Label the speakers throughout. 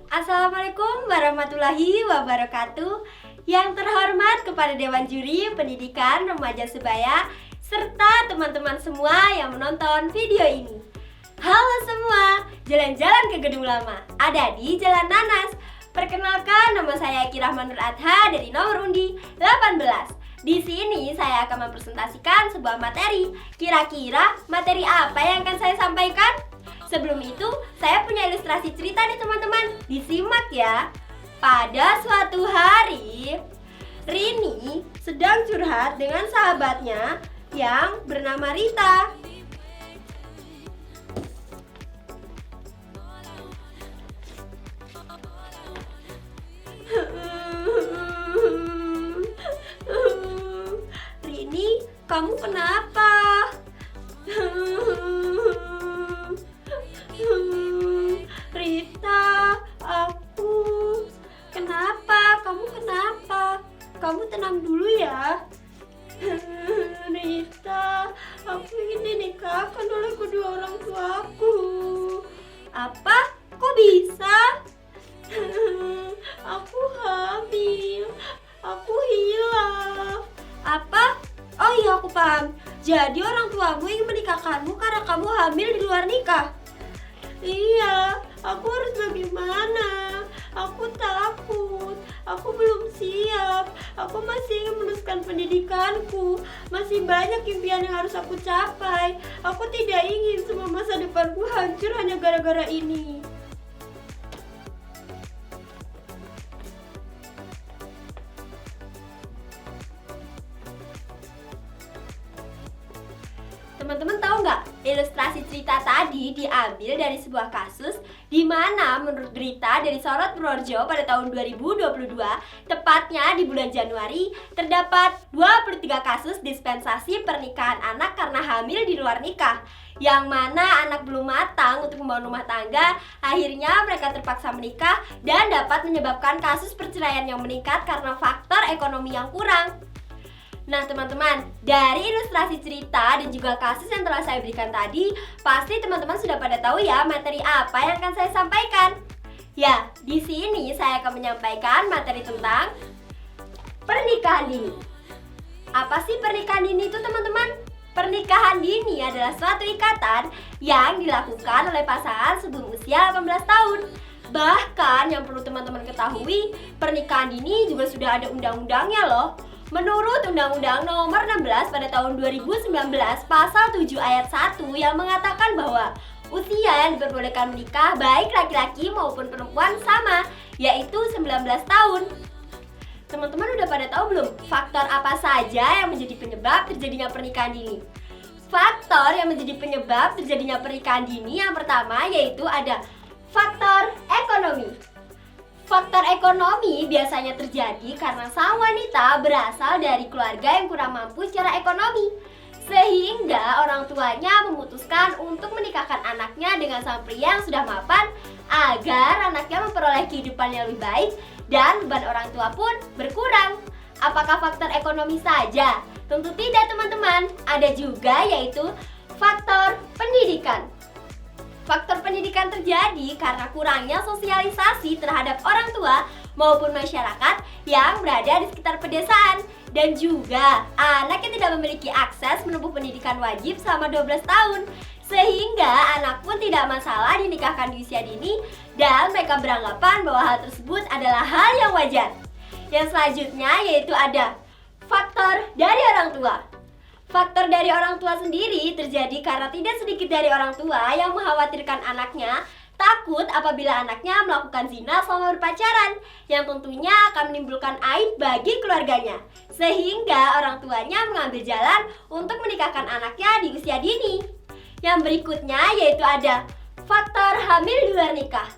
Speaker 1: Assalamualaikum warahmatullahi wabarakatuh. Yang terhormat kepada Dewan Juri Pendidikan Remaja Sebaya serta teman-teman semua yang menonton video ini. Halo semua, jalan-jalan ke Gedung Lama ada di Jalan Nanas. Perkenalkan, nama saya Eki Rahman Nur Adha dari nomor undi 18. Di sini saya akan mempresentasikan sebuah materi. Kira-kira materi apa yang akan saya sampaikan? Sebelum itu, saya punya ilustrasi cerita nih teman-teman. Disimak ya. Pada suatu hari, Rini sedang curhat dengan sahabatnya yang bernama Rita. Rini, kamu kenapa? Rita, kenapa? Kamu kenapa? Kamu tenang dulu ya. Rita, aku ingin dinikahkan oleh kedua orang tuaku. Apa? Kok bisa? Aku hamil. Aku hilaf. Apa? Oh iya, aku paham. Jadi orang tuamu ingin menikahkanmu karena kamu hamil di luar nikah. Iya, aku harus bagaimana? Aku takut. Aku belum siap. Aku masih ingin meneruskan pendidikanku. Masih banyak impian yang harus aku capai. Aku tidak ingin semua masa depanku hancur hanya gara-gara ini. Teman-teman tahu nggak? Ilustrasi cerita tadi diambil dari sebuah kasus di mana menurut berita dari Sorot Purworejo pada tahun 2022, tepatnya di bulan Januari, terdapat 23 kasus dispensasi pernikahan anak karena hamil di luar nikah. Yang mana anak belum matang untuk membangun rumah tangga, akhirnya mereka terpaksa menikah dan dapat menyebabkan kasus perceraian yang meningkat karena faktor ekonomi yang kurang. Nah teman-teman, dari ilustrasi cerita dan juga kasus yang telah saya berikan tadi, pasti teman-teman sudah pada tahu ya materi apa yang akan saya sampaikan. Ya, di sini saya akan menyampaikan materi tentang pernikahan dini. Apa sih pernikahan dini itu teman-teman? Pernikahan dini adalah suatu ikatan yang dilakukan oleh pasangan sebelum usia 18 tahun. Bahkan yang perlu teman-teman ketahui, pernikahan dini juga sudah ada undang-undangnya loh. Menurut Undang-Undang Nomor 16 pada tahun 2019 Pasal 7 Ayat 1 yang mengatakan bahwa usia yang diperbolehkan menikah baik laki-laki maupun perempuan sama, yaitu 19 tahun. Teman-teman udah pada tahu belum faktor apa saja yang menjadi penyebab terjadinya pernikahan dini? Faktor yang menjadi penyebab terjadinya pernikahan dini yang pertama yaitu ada faktor ekonomi. Faktor ekonomi biasanya terjadi karena sang wanita berasal dari keluarga yang kurang mampu secara ekonomi, sehingga orang tuanya memutuskan untuk menikahkan anaknya dengan sang pria yang sudah mapan agar anaknya memperoleh kehidupan yang lebih baik dan beban orang tua pun berkurang. Apakah faktor ekonomi saja? Tentu tidak teman-teman, ada juga yaitu faktor pendidikan. Faktor pendidikan terjadi karena kurangnya sosialisasi terhadap orang tua maupun masyarakat yang berada di sekitar pedesaan. Dan juga anak yang tidak memiliki akses menempuh pendidikan wajib selama 12 tahun. Sehingga anak pun tidak masalah dinikahkan di usia dini dan mereka beranggapan bahwa hal tersebut adalah hal yang wajar. Yang selanjutnya yaitu ada faktor dari orang tua. Faktor dari orang tua sendiri terjadi karena tidak sedikit dari orang tua yang mengkhawatirkan anaknya takut apabila anaknya melakukan zina selama berpacaran, yang tentunya akan menimbulkan aib bagi keluarganya, sehingga orang tuanya mengambil jalan untuk menikahkan anaknya di usia dini. Yang berikutnya yaitu ada faktor hamil di luar nikah.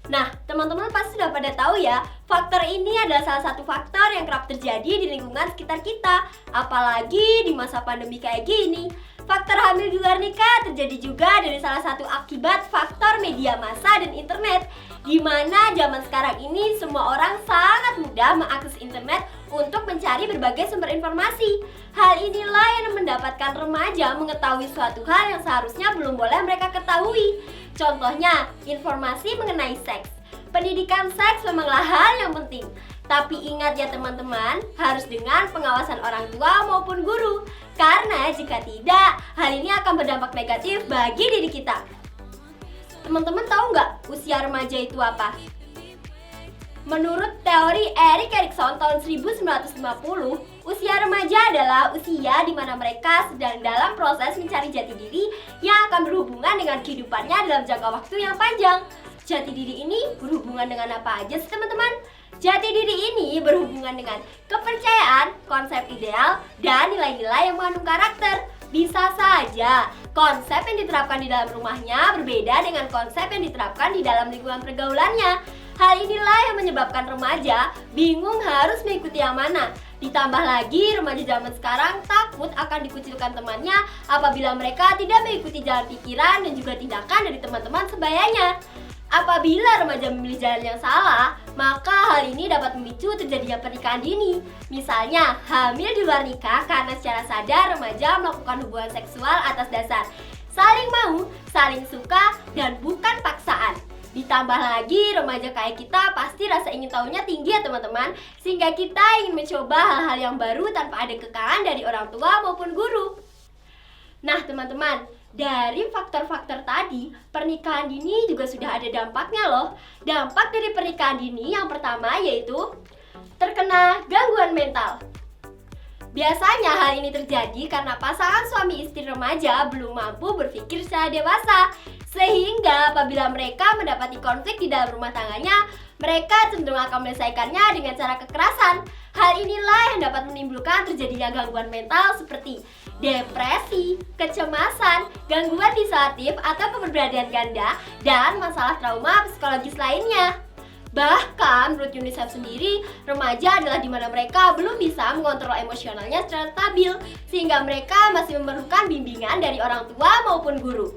Speaker 1: Nah, teman-teman pasti sudah pada tahu ya, faktor ini adalah salah satu faktor yang kerap terjadi di lingkungan sekitar kita, apalagi di masa pandemi kayak gini. Faktor hamil di luar nikah terjadi juga dari salah satu akibat faktor media massa dan internet, di mana zaman sekarang ini semua orang sangat mudah mengakses internet untuk mencari berbagai sumber informasi. Hal inilah yang mendapatkan remaja mengetahui suatu hal yang seharusnya belum boleh mereka ketahui. Contohnya, informasi mengenai seks. Pendidikan seks memanglah hal yang penting. Tapi ingat ya teman-teman, harus dengan pengawasan orang tua maupun guru. Karena jika tidak, hal ini akan berdampak negatif bagi diri kita. Teman-teman tahu nggak usia remaja itu apa? Menurut teori Erik Erikson tahun 1950, usia remaja adalah usia di mana mereka sedang dalam proses mencari jati diri yang akan berhubungan dengan kehidupannya dalam jangka waktu yang panjang. Jati diri ini berhubungan dengan apa aja sih teman-teman? Jati diri ini berhubungan dengan kepercayaan, konsep ideal, dan nilai-nilai yang mengandung karakter. Bisa saja konsep yang diterapkan di dalam rumahnya berbeda dengan konsep yang diterapkan di dalam lingkungan pergaulannya. Hal inilah yang menyebabkan remaja bingung harus mengikuti yang mana. Ditambah lagi remaja zaman sekarang takut akan dikucilkan temannya apabila mereka tidak mengikuti jalan pikiran dan juga tindakan dari teman-teman sebayanya. Apabila remaja memilih jalan yang salah, maka hal ini dapat memicu terjadinya pernikahan dini. Misalnya, hamil di luar nikah karena secara sadar remaja melakukan hubungan seksual atas dasar saling mau, saling suka, dan bukan paksaan. Ditambah lagi remaja kayak kita pasti rasa ingin tahunya tinggi ya teman-teman, sehingga kita ingin mencoba hal-hal yang baru tanpa ada kekangan dari orang tua maupun guru. Nah teman-teman, dari faktor-faktor tadi, pernikahan dini juga sudah ada dampaknya loh. Dampak dari pernikahan dini yang pertama yaitu terkena gangguan mental. Biasanya hal ini terjadi karena pasangan suami istri remaja belum mampu berpikir secara dewasa. Sehingga apabila mereka mendapati konflik di dalam rumah tangganya, mereka cenderung akan menyelesaikannya dengan cara kekerasan. Hal inilah yang dapat menimbulkan terjadinya gangguan mental seperti depresi, kecemasan, gangguan disosiatif atau kepribadian ganda, dan masalah trauma psikologis lainnya. Bahkan menurut UNICEF sendiri, remaja adalah di mana mereka belum bisa mengontrol emosionalnya secara stabil, sehingga mereka masih memerlukan bimbingan dari orang tua maupun guru.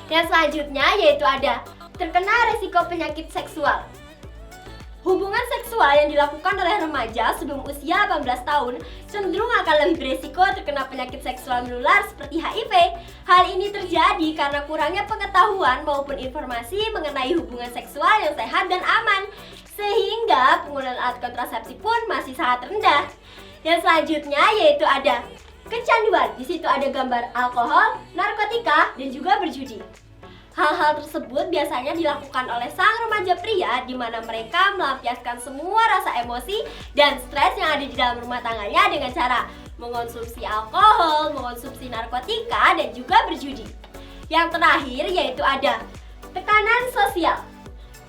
Speaker 1: Yang selanjutnya yaitu ada terkena resiko penyakit seksual. Hubungan seksual yang dilakukan oleh remaja sebelum usia 18 tahun cenderung akan lebih beresiko terkena penyakit seksual menular seperti HIV. Hal ini terjadi karena kurangnya pengetahuan maupun informasi mengenai hubungan seksual yang sehat dan aman, sehingga penggunaan alat kontrasepsi pun masih sangat rendah. Yang selanjutnya yaitu ada kecanduan. Di situ ada gambar alkohol, narkotika, dan juga berjudi. Hal-hal tersebut biasanya dilakukan oleh sang remaja pria di mana mereka melampiaskan semua rasa emosi dan stres yang ada di dalam rumah tangganya dengan cara mengonsumsi alkohol, mengonsumsi narkotika, dan juga berjudi. Yang terakhir yaitu ada tekanan sosial.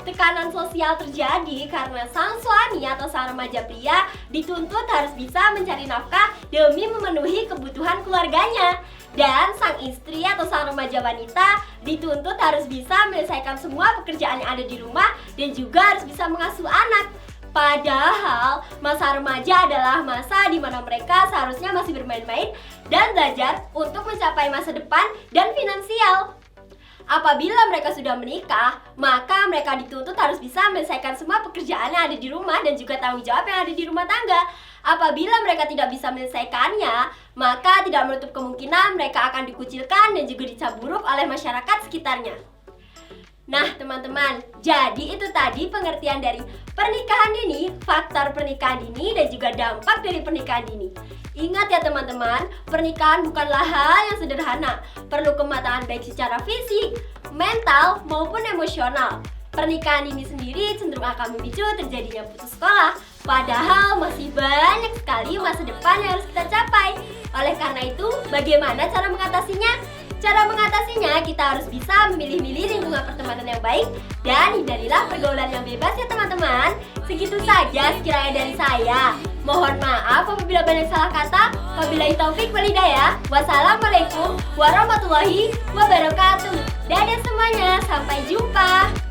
Speaker 1: Tekanan sosial terjadi karena sang suami atau sang remaja pria dituntut harus bisa mencari nafkah demi memenuhi kebutuhan keluarganya. Dan sang istri atau sang remaja wanita dituntut harus bisa menyelesaikan semua pekerjaan yang ada di rumah dan juga harus bisa mengasuh anak. Padahal masa remaja adalah masa di mana mereka seharusnya masih bermain-main dan belajar untuk mencapai masa depan dan finansial. Apabila mereka sudah menikah, maka mereka dituntut harus bisa menyelesaikan semua pekerjaan yang ada di rumah dan juga tanggung jawab yang ada di rumah tangga. Apabila mereka tidak bisa menyelesaikannya, maka tidak menutup kemungkinan mereka akan dikucilkan dan juga dicap buruk oleh masyarakat sekitarnya. Nah teman-teman, jadi itu tadi pengertian dari pernikahan dini, faktor pernikahan dini, dan juga dampak dari pernikahan dini. Ingat ya teman-teman, pernikahan bukanlah hal yang sederhana. Perlu kematangan baik secara fisik, mental, maupun emosional. Pernikahan ini sendiri cenderung akan memicu terjadinya putus sekolah. Padahal masih banyak sekali masa depan yang harus kita capai. Oleh karena itu, bagaimana cara mengatasinya? Cara mengatasinya, kita harus bisa memilih-milih lingkungan pertemanan yang baik dan hindarilah pergaulan yang bebas ya teman-teman. Segitu saja sekiranya dari saya. Mohon maaf apabila banyak salah kata. Wabillahi taufik wal hidayah. Wassalamualaikum warahmatullahi wabarakatuh. Dadah semuanya, sampai jumpa.